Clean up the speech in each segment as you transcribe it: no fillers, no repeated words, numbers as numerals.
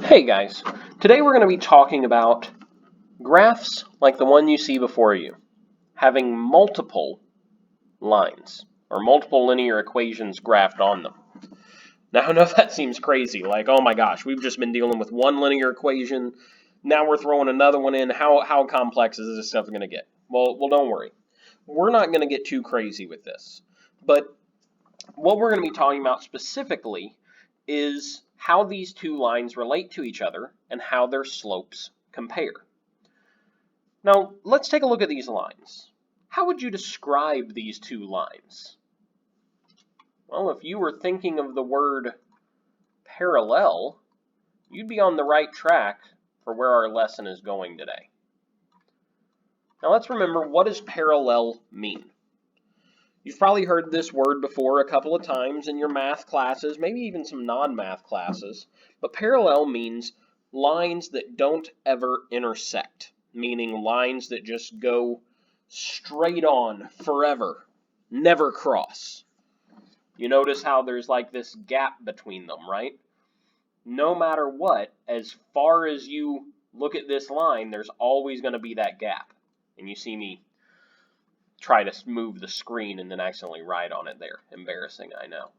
Hey guys, today we're going to be talking about graphs like the one you see before you, having multiple lines or multiple linear equations graphed on them. Now I know that seems crazy, like oh my gosh, we've just been dealing with one linear equation, now we're throwing another one in, how complex is this stuff going to get? Well don't worry, we're not going to get too crazy with this, but what we're going to be talking about specifically is how these two lines relate to each other and how their slopes compare. Now, let's take a look at these lines. How would you describe these two lines? Well, if you were thinking of the word parallel, you'd be on the right track for where our lesson is going today. Now, let's remember, what does parallel mean? You've probably heard this word before a couple of times in your math classes, maybe even some non-math classes, but parallel means lines that don't ever intersect, meaning lines that just go straight on forever, never cross. You notice how there's like this gap between them, right? No matter what, as far as you look at this line, there's always going to be that gap. And you see me try to move the screen and then accidentally write on it there. Embarrassing, I know.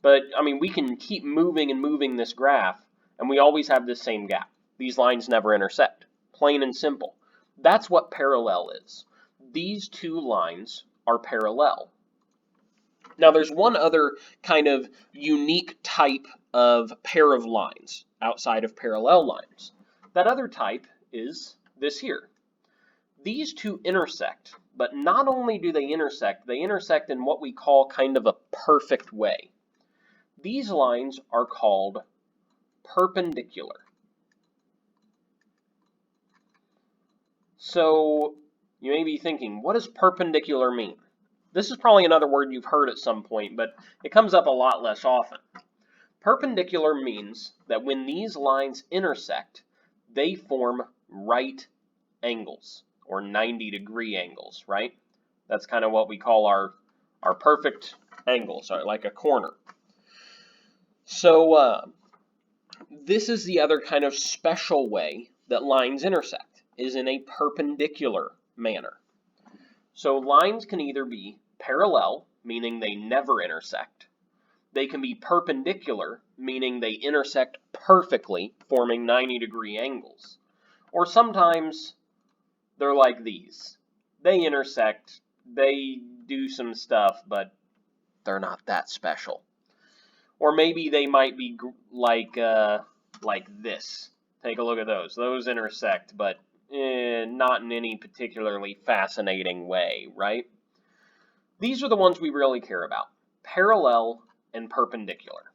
But, I mean, we can keep moving and moving this graph, and we always have this same gap. These lines never intersect. Plain and simple. That's what parallel is. These two lines are parallel. Now, there's one other kind of unique type of pair of lines outside of parallel lines. That other type is this here. These two intersect, but not only do they intersect in what we call kind of a perfect way. These lines are called perpendicular. So you may be thinking, what does perpendicular mean? This is probably another word you've heard at some point, but it comes up a lot less often. Perpendicular means that when these lines intersect, they form right angles, or 90-degree angles, right? That's kind of what we call our perfect angles, like a corner. So this is the other kind of special way that lines intersect, is in a perpendicular manner. So lines can either be parallel, meaning they never intersect. They can be perpendicular, meaning they intersect perfectly, forming 90-degree angles. Or sometimes they're like these. They intersect, they do some stuff, but they're not that special. Or maybe they might be like this. Take a look at those. Those intersect, but not in any particularly fascinating way, right? These are the ones we really care about. Parallel and perpendicular.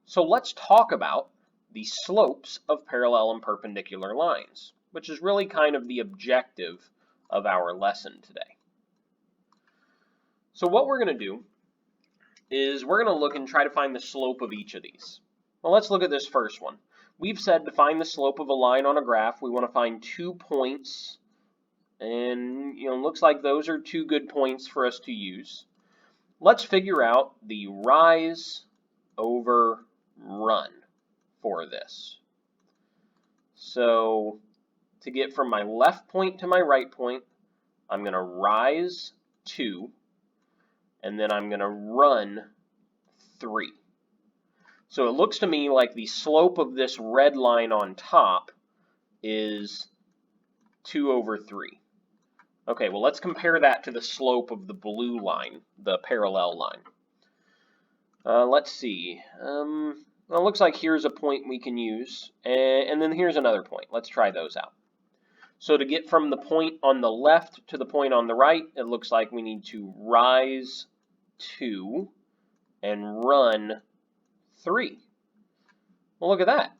So let's talk about the slopes of parallel and perpendicular lines, which is really kind of the objective of our lesson today. So what we're going to do is we're going to look and try to find the slope of each of these. Well, let's look at this first one. We've said to find the slope of a line on a graph, we want to find 2 points, and it looks like those are 2 good points for us to use. Let's figure out the rise over run for this. So to get from my left point to my right point, I'm going to rise 2, and then I'm going to run 3. So it looks to me like the slope of this red line on top is 2 over 3. Okay, well let's compare that to the slope of the blue line, the parallel line. Let's see. Well, it looks like here's a point we can use, and then here's another point. Let's try those out. So to get from the point on the left to the point on the right, it looks like we need to rise 2 and run 3. Well, look at that.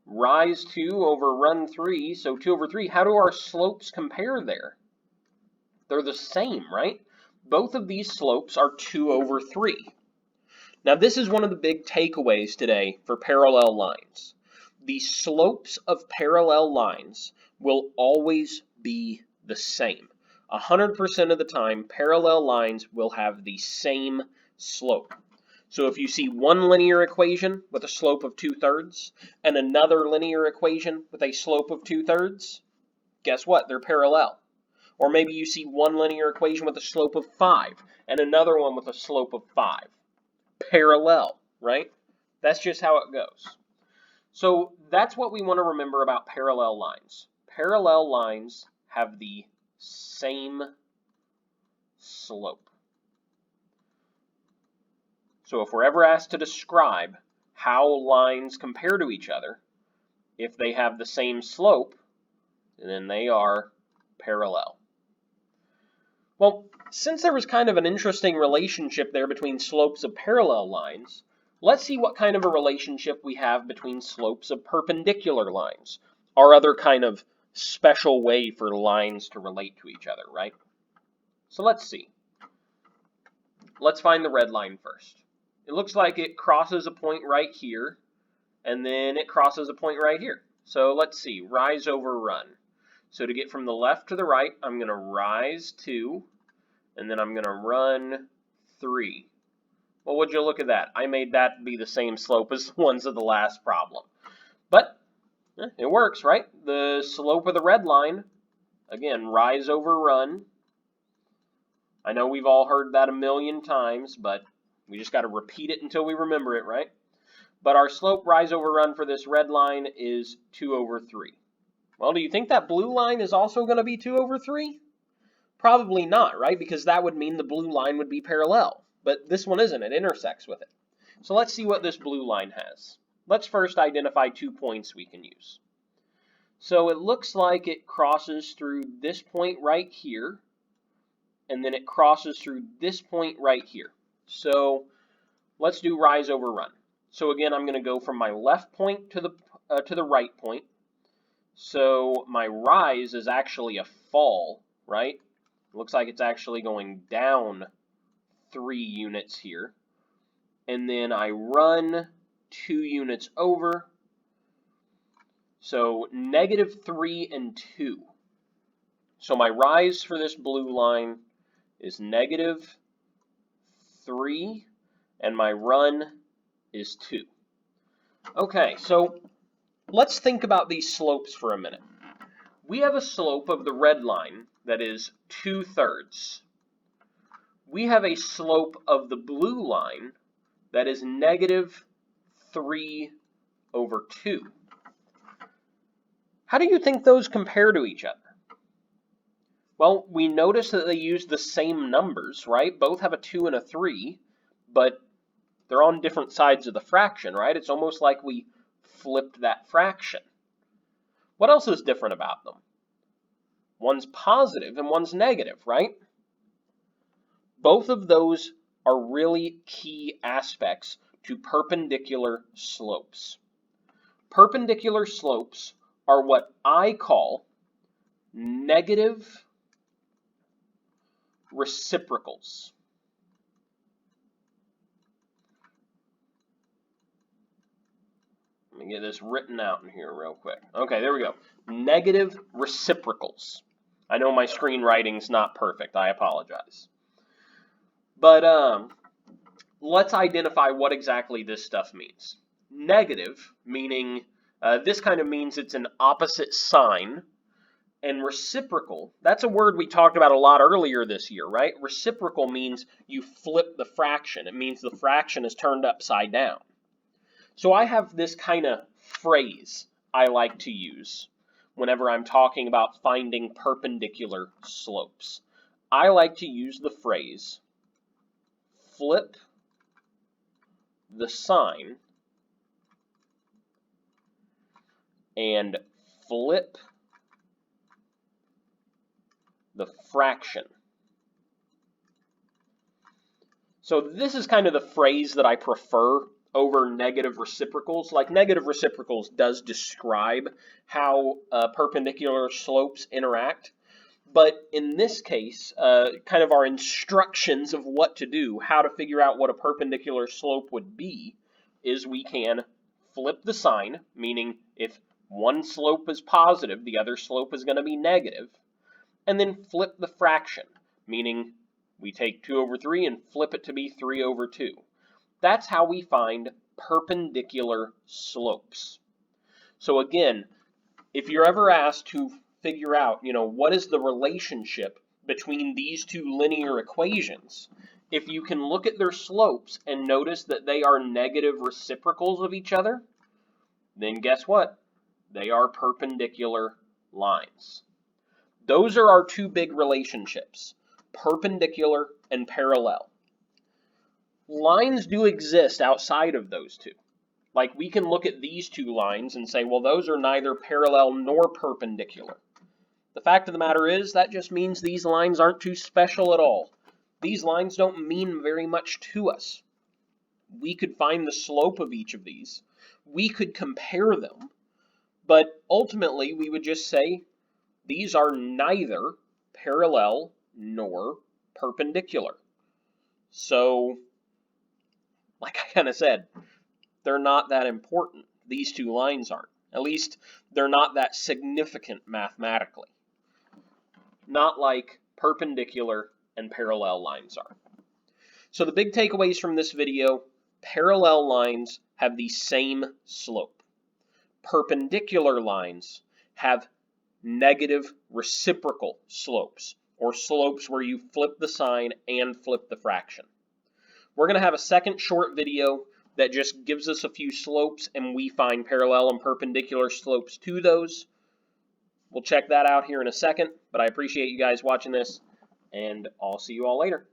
Rise 2 over run 3, so 2 over 3. How do our slopes compare there? They're the same, right? Both of these slopes are 2 over 3. Now, this is one of the big takeaways today for parallel lines. The slopes of parallel lines will always be the same. 100% of the time, parallel lines will have the same slope. So if you see one linear equation with a slope of 2/3 and another linear equation with a slope of 2/3, guess what? They're parallel. Or maybe you see one linear equation with a slope of 5 and another one with a slope of 5. Parallel, right? That's just how it goes. So that's what we want to remember about parallel lines. Parallel lines have the same slope. So if we're ever asked to describe how lines compare to each other, if they have the same slope, then they are parallel. Well, since there was kind of an interesting relationship there between slopes of parallel lines, let's see what kind of a relationship we have between slopes of perpendicular lines, our other kind of special way for lines to relate to each other, right? So let's see. Let's find the red line first. It looks like it crosses a point right here, and then it crosses a point right here. So let's see, rise over run. So to get from the left to the right, I'm going to rise 2, and then I'm going to run 3. Well, would you look at that? I made that be the same slope as the ones of the last problem. But it works, right? The slope of the red line, again, rise over run. I know we've all heard that a million times, but we just got to repeat it until we remember it, right? But our slope rise over run for this red line is 2/3. Well, do you think that blue line is also going to be 2/3? Probably not, right? Because that would mean the blue line would be parallel. But this one isn't. It intersects with it. So let's see what this blue line has. Let's first identify 2 points we can use. So it looks like it crosses through this point right here, and then it crosses through this point right here. So let's do rise over run. So again, I'm going to go from my left point to the right point. So my rise is actually a fall, right? It looks like it's actually going down 3 units here. And then I run 2 units over. So -3 and 2. So my rise for this blue line is -3, and my run is 2. Okay, so let's think about these slopes for a minute. We have a slope of the red line that is 2/3. We have a slope of the blue line that is -3/2. How do you think those compare to each other? Well, we notice that they use the same numbers, right? Both have a 2 and a 3, but they're on different sides of the fraction, right? It's almost like we flipped that fraction. What else is different about them? One's positive and one's negative, right? Both of those are really key aspects to perpendicular slopes. Perpendicular slopes are what I call negative reciprocals. Let me get this written out in here real quick. Okay, there we go. Negative reciprocals. I know my screenwriting's not perfect. I apologize. But let's identify what exactly this stuff means. Negative, meaning this kind of means it's an opposite sign. And reciprocal, that's a word we talked about a lot earlier this year, right? Reciprocal means you flip the fraction. It means the fraction is turned upside down. So I have this kind of phrase I like to use whenever I'm talking about finding perpendicular slopes. I like to use the phrase flip the sign and flip the fraction. So this is kind of the phrase that I prefer over negative reciprocals. Like negative reciprocals does describe how perpendicular slopes interact. But in this case, kind of our instructions of what to do, how to figure out what a perpendicular slope would be, is we can flip the sign, meaning if one slope is positive, the other slope is going to be negative. And then flip the fraction, meaning we take 2/3 and flip it to be 3/2. That's how we find perpendicular slopes. So again, if you're ever asked to figure out, what is the relationship between these two linear equations, if you can look at their slopes and notice that they are negative reciprocals of each other, then guess what? They are perpendicular lines. Those are our two big relationships, perpendicular and parallel. Lines do exist outside of those two. Like we can look at these two lines and say, well, those are neither parallel nor perpendicular. The fact of the matter is that just means these lines aren't too special at all. These lines don't mean very much to us. We could find the slope of each of these. We could compare them, but ultimately we would just say these are neither parallel nor perpendicular. So, like I kind of said, they're not that important. These two lines aren't. At least they're not that significant mathematically. Not like perpendicular and parallel lines are. So the big takeaways from this video, parallel lines have the same slope. Perpendicular lines have negative reciprocal slopes, or slopes where you flip the sign and flip the fraction. We're going to have a second short video that just gives us a few slopes and we find parallel and perpendicular slopes to those. We'll check that out here in a second, but I appreciate you guys watching this, and I'll see you all later.